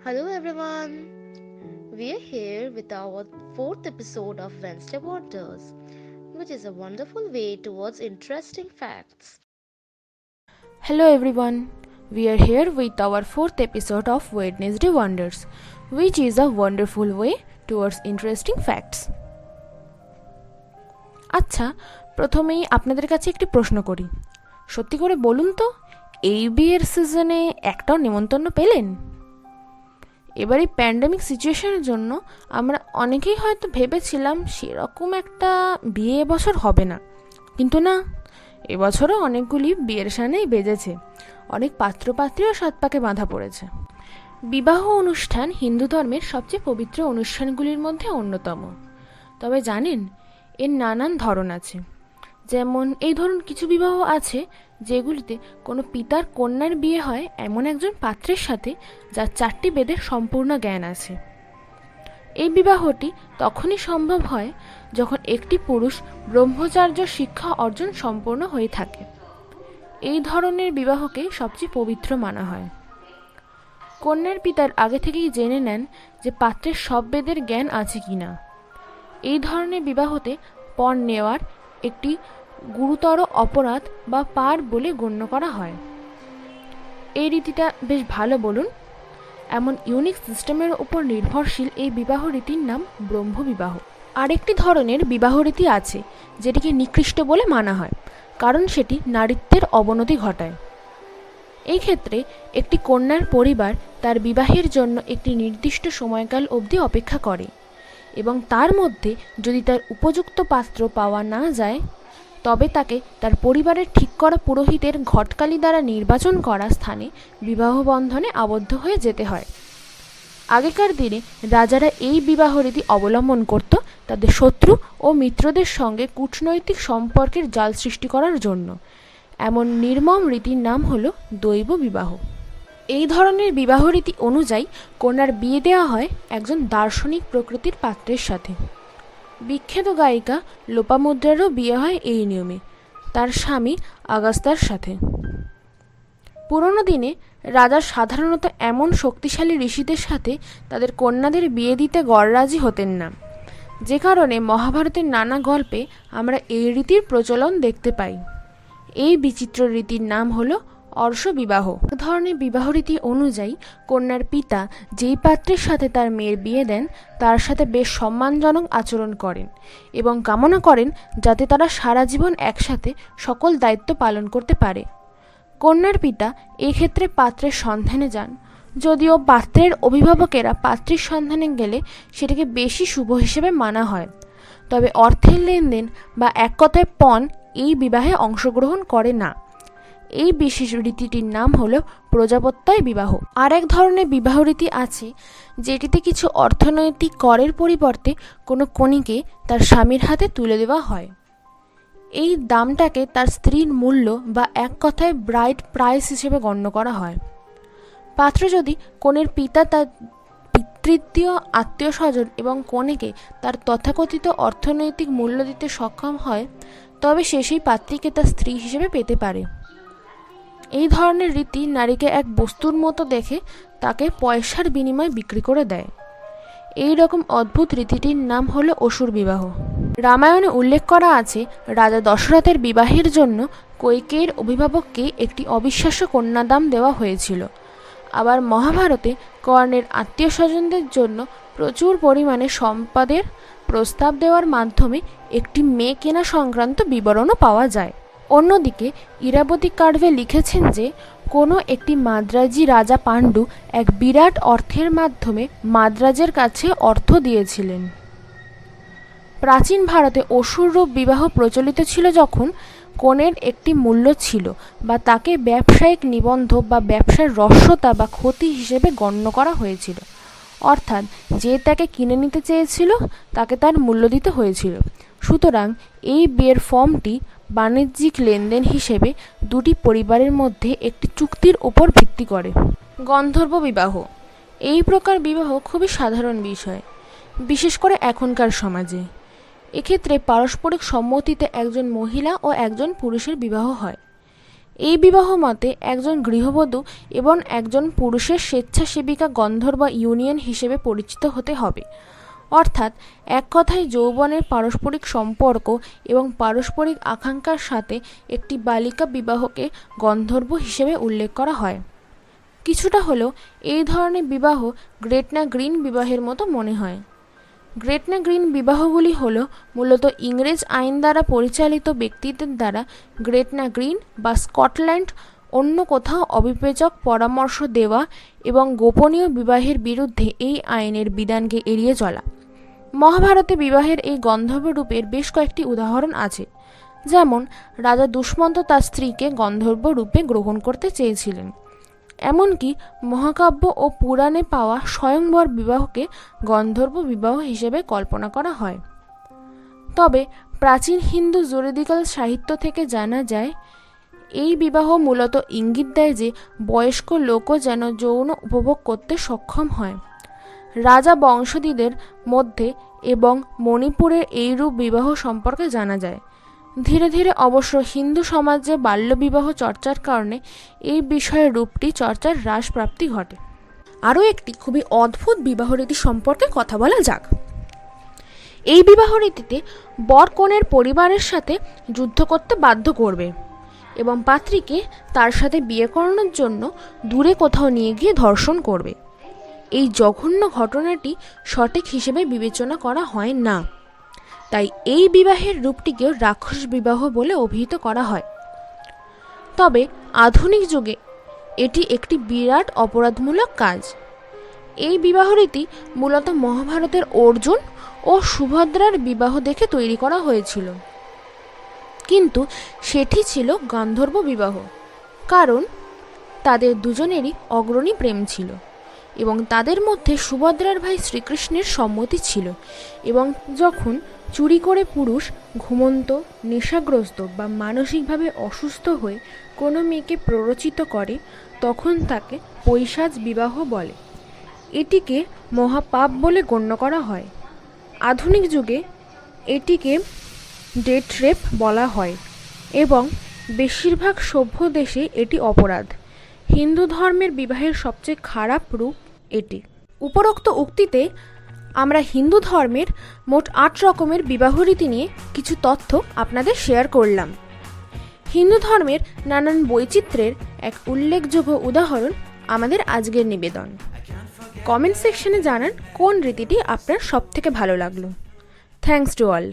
Hello everyone. We are here with our fourth episode of Wednesday Wonders, which is a wonderful way towards interesting facts. Hello everyone, we are here with our fourth episode of Wednesday Wonders, which is a wonderful way towards interesting facts. আচ্ছা, প্রথমেই আপনাদের কাছে একটি প্রশ্ন করি। সত্যি করে বলুন তো, এই বিয়ের সিজনে একটাও নেমন্তন্ন পেলেন? এবার এই প্যান্ডেমিক সিচুয়েশনের জন্য আমরা অনেকেই হয়তো ভেবেছিলাম সেরকম একটা বিয়ে এবছর হবে না, কিন্তু না, এবছরও অনেকগুলি বিয়ের সানেই বেজেছে, অনেক পাত্রপাত্রীও সাত পাকে বাঁধা পড়েছে। বিবাহ অনুষ্ঠান হিন্দু ধর্মের সবচেয়ে পবিত্র অনুষ্ঠানগুলির মধ্যে অন্যতম। তবে জানেন, এর নানান ধরন আছে। যেমন এই ধরুন কিছু বিবাহ আছে যেগুলিতে কোনো পিতার কন্যার বিয়ে হয় এমন একজন পাত্রের সাথে যার 4টি বেদের সম্পূর্ণ জ্ঞান আছে। এই বিবাহটি তখনই সম্ভব হয় যখন একটি পুরুষ ব্রহ্মচার্য শিক্ষা অর্জন সম্পূর্ণ হয়ে থাকে। এই ধরনের বিবাহকে সবচেয়ে পবিত্র মানা হয়। কন্যার পিতার আগে থেকেই জেনে নেন যে পাত্রের সব বেদের জ্ঞান আছে কিনা। এই ধরনের বিবাহতে পণ নেওয়ার একটি গুরুতর অপরাধ বা পার বলে গণ্য করা হয়। এই রীতিটা বেশ ভালো বলুন। এমন ইউনিক সিস্টেমের উপর নির্ভরশীল এই বিবাহ রীতির নাম ব্রহ্মবিবাহ। আরেকটি ধরনের বিবাহ রীতি আছে যেটিকে নিকৃষ্ট বলে মানা হয়, কারণ সেটি নারীত্বের অবনতি ঘটায়। এই ক্ষেত্রে একটি কন্যার পরিবার তার বিবাহের জন্য একটি নির্দিষ্ট সময়কাল অবধি অপেক্ষা করে এবং তার মধ্যে যদি তার উপযুক্ত পাত্র পাওয়া না যায় তবে তাকে তার পরিবারের ঠিক করা পুরোহিতের ঘটকালি দ্বারা নির্বাচন করা স্থানে বিবাহ বন্ধনে আবদ্ধ হয়ে যেতে হয়। আগেকার দিনে রাজারা এই বিবাহ রীতি অবলম্বন করত তাদের শত্রু ও মিত্রদের সঙ্গে কূটনৈতিক সম্পর্কের জাল সৃষ্টি করার জন্য। এমন নির্মম রীতির নাম হল দৈব বিবাহ। এই ধরনের বিবাহ রীতি অনুযায়ী কন্যার বিয়ে দেওয়া হয় একজন দার্শনিক প্রকৃতির পাত্রের সাথে। বিখ্যাত গায়িকা লোপামুদ্রারও বিয়ে হয় এই নিয়মে, তার স্বামী আগাস্তার সাথে। পুরনো দিনে রাজা সাধারণত এমন শক্তিশালী ঋষিদের সাথে তাদের কন্যাদের বিয়ে দিতে গড়রাজি হতেন না, যে কারণে মহাভারতের নানা গল্পে আমরা এই রীতির প্রচলন দেখতে পাই। এই বিচিত্র রীতির নাম হলো অর্শ বিবাহ। এক ধরনের বিবাহ রীতি অনুযায়ী কন্যার পিতা যেই পাত্রের সাথে তার মেয়ের বিয়ে দেন তার সাথে বেশ সম্মানজনক আচরণ করেন এবং কামনা করেন যাতে তারা সারা জীবন একসাথে সকল দায়িত্ব পালন করতে পারে। কন্যার পিতা এই ক্ষেত্রে পাত্রের সন্ধানে যান, যদিও পাত্রের অভিভাবকেরা পাত্রীর সন্ধানে গেলে সেটাকে বেশি শুভ হিসেবে মানা হয়। তবে অর্থের লেনদেন বা এক কথায় পণ এই বিবাহে অংশগ্রহণ করে না। এই বিশেষ রীতিটির নাম হলো প্রজাপত্যায় বিবাহ। আর এক ধরনের বিবাহ রীতি আছে যেটিতে কিছু অর্থনৈতিক করের পরিবর্তে কোনো কনেকে তার স্বামীর হাতে তুলে দেওয়া হয়। এই দামটাকে তার স্ত্রীর মূল্য বা এক কথায় ব্রাইড প্রাইস হিসেবে গণ্য করা হয়। পাত্র যদি কনের পিতা তার পিতৃত্বীয় আত্মীয় স্বজন এবং কনেকে তার তথাকথিত অর্থনৈতিক মূল্য দিতে সক্ষম হয় তবে সে সেই পাত্রীকে তার স্ত্রী হিসেবে পেতে পারে। এই ধরনের রীতি নারীকে এক বস্তুর মতো দেখে তাকে পয়সার বিনিময়ে বিক্রি করে দেয়। এই রকম অদ্ভুত রীতিটির নাম হলো অসুর বিবাহ। রামায়ণে উল্লেখ করা আছে রাজা দশরথের বিবাহের জন্য কৈকেয়ীর অভিভাবককে একটি অবিশ্বাস্য কন্যাদান দেওয়া হয়েছিল। আবার মহাভারতে কর্ণের আত্মীয় স্বজনদের জন্য প্রচুর পরিমাণে সম্পদের প্রস্তাব দেওয়ার মাধ্যমে একটি মেয়ে কেনা সংক্রান্ত বিবরণও পাওয়া যায়। অন্যদিকে ইরাবতী কার্ভে লিখেছেন যে কোনো একটি মাদ্রাজি রাজা পাণ্ডু এক বিরাট অর্থের মাধ্যমে মাদ্রাজের কাছে অর্থ দিয়েছিলেন। প্রাচীন ভারতে অসুররূপ বিবাহ প্রচলিত ছিল যখন কনের একটি মূল্য ছিল বা তাকে ব্যবসায়িক নিবন্ধ বা ব্যবসার রস্যতা বা ক্ষতি হিসেবে গণ্য করা হয়েছিল, অর্থাৎ যে তাকে কিনে নিতে চেয়েছিল তাকে তার মূল্য দিতে হয়েছিল। সুতরাং এই বিয়ের ফর্মটি বাণিজ্যিক লেনদেন হিসেবে দুটি পরিবারের মধ্যে একটি চুক্তির উপর ভিত্তি করে। গন্ধর্ব বিবাহ। এই প্রকার বিবাহ খুবই সাধারণ বিষয়, বিশেষ করে এখনকার সমাজে। এক্ষেত্রে পারস্পরিক সম্মতিতে একজন মহিলা ও একজন পুরুষের বিবাহ হয়। এই বিবাহ মতে একজন গৃহবধূ এবং একজন পুরুষের স্বেচ্ছাসেবিকা গন্ধর্ব ইউনিয়ন হিসেবে পরিচিত হতে হবে, অর্থাৎ এক কথায় যৌবনের পারস্পরিক সম্পর্ক এবং পারস্পরিক আকাঙ্ক্ষার সাথে একটি বালিকা বিবাহকে গন্ধর্ব হিসেবে উল্লেখ করা হয়। কিছুটা হলেও এই ধরনের বিবাহ গ্রেটনা গ্রিন বিবাহের মতো মনে হয়। গ্রেটনা গ্রিন বিবাহগুলি হল মূলত ইংরেজ আইন দ্বারা পরিচালিত ব্যক্তিদের দ্বারা গ্রেটনা গ্রিন বা স্কটল্যান্ড অন্য কোথাও অবিবেচক পরামর্শ দেওয়া এবং গোপনীয় বিবাহের বিরুদ্ধে এই আইনের বিধানকে এড়িয়ে চলা। মহাভারতে বিবাহের এই গন্ধর্ব রূপের বেশ কয়েকটি উদাহরণ আছে, যেমন রাজা দুষ্মন্ত তার স্ত্রীকে গন্ধর্ব রূপে গ্রহণ করতে চেয়েছিলেন। এমনকি মহাকাব্য ও পুরাণে পাওয়া স্বয়ংবর বিবাহকে গন্ধর্ব বিবাহ হিসেবে কল্পনা করা হয়। তবে প্রাচীন হিন্দু জুরিডিক্যাল সাহিত্য থেকে জানা যায়, এই বিবাহ মূলত ইঙ্গিত দেয় যে বয়স্ক লোকও যেন যৌন উপভোগ করতে সক্ষম হয়। রাজা বংশোদ্ভূতদের মধ্যে এবং মণিপুরের এইরূপ বিবাহ সম্পর্কে জানা যায়। ধীরে ধীরে অবশ্য হিন্দু সমাজে বাল্যবিবাহ চর্চার কারণে এই বিষয়ের রূপটি চর্চার হ্রাস প্রাপ্তি ঘটে। আরও একটি খুবই অদ্ভুত বিবাহ রীতি সম্পর্কে কথা বলা যাক। এই বিবাহ রীতিতে বর কনের পরিবারের সাথে যুদ্ধ করতে বাধ্য করবে এবং পাত্রীকে তার সাথে বিয়ে করানোর জন্য দূরে কোথাও নিয়ে গিয়ে ধর্ষণ করবে। এই জঘন্য ঘটনাটি সঠিক হিসেবে বিবেচনা করা হয় না, তাই এই বিবাহের রূপটিকেও রাক্ষস বিবাহ বলে অভিহিত করা হয়। তবে আধুনিক যুগে এটি একটি বিরাট অপরাধমূলক কাজ। এই বিবাহ রীতি মূলত মহাভারতের অর্জুন ও সুভদ্রার বিবাহ দেখে তৈরি করা হয়েছিল, কিন্তু সেটি ছিল গান্ধর্ব বিবাহ, কারণ তাদের দুজনেরই অগ্রণী প্রেম ছিল এবং তাদের মধ্যে সুভদ্রার ভাই শ্রীকৃষ্ণের সম্মতি ছিল। এবং যখন চুরি করে পুরুষ ঘুমন্ত, নেশাগ্রস্ত বা মানসিকভাবে অসুস্থ হয়ে কোনো মেয়েকে প্ররোচিত করে, তখন তাকে পৈশাচ বিবাহ বলে। এটিকে মহাপাপ বলে গণ্য করা হয়। আধুনিক যুগে এটিকে ডেট রেপ বলা হয় এবং বেশিরভাগ সভ্য দেশে এটি অপরাধ। হিন্দু ধর্মের বিবাহের সবচেয়ে খারাপ রূপ এটি। উপরোক্ত উক্তিতে আমরা হিন্দু ধর্মের মোট ৮ রকমের বিবাহ রীতি নিয়ে কিছু তথ্য আপনাদের শেয়ার করলাম। হিন্দু ধর্মের নানান বৈচিত্র্যের এক উল্লেখযোগ্য উদাহরণ আমাদের আজকের নিবেদন। কমেন্ট সেকশনে জানান কোন রীতিটি আপনার সবথেকে ভালো লাগলো। Thanks to all.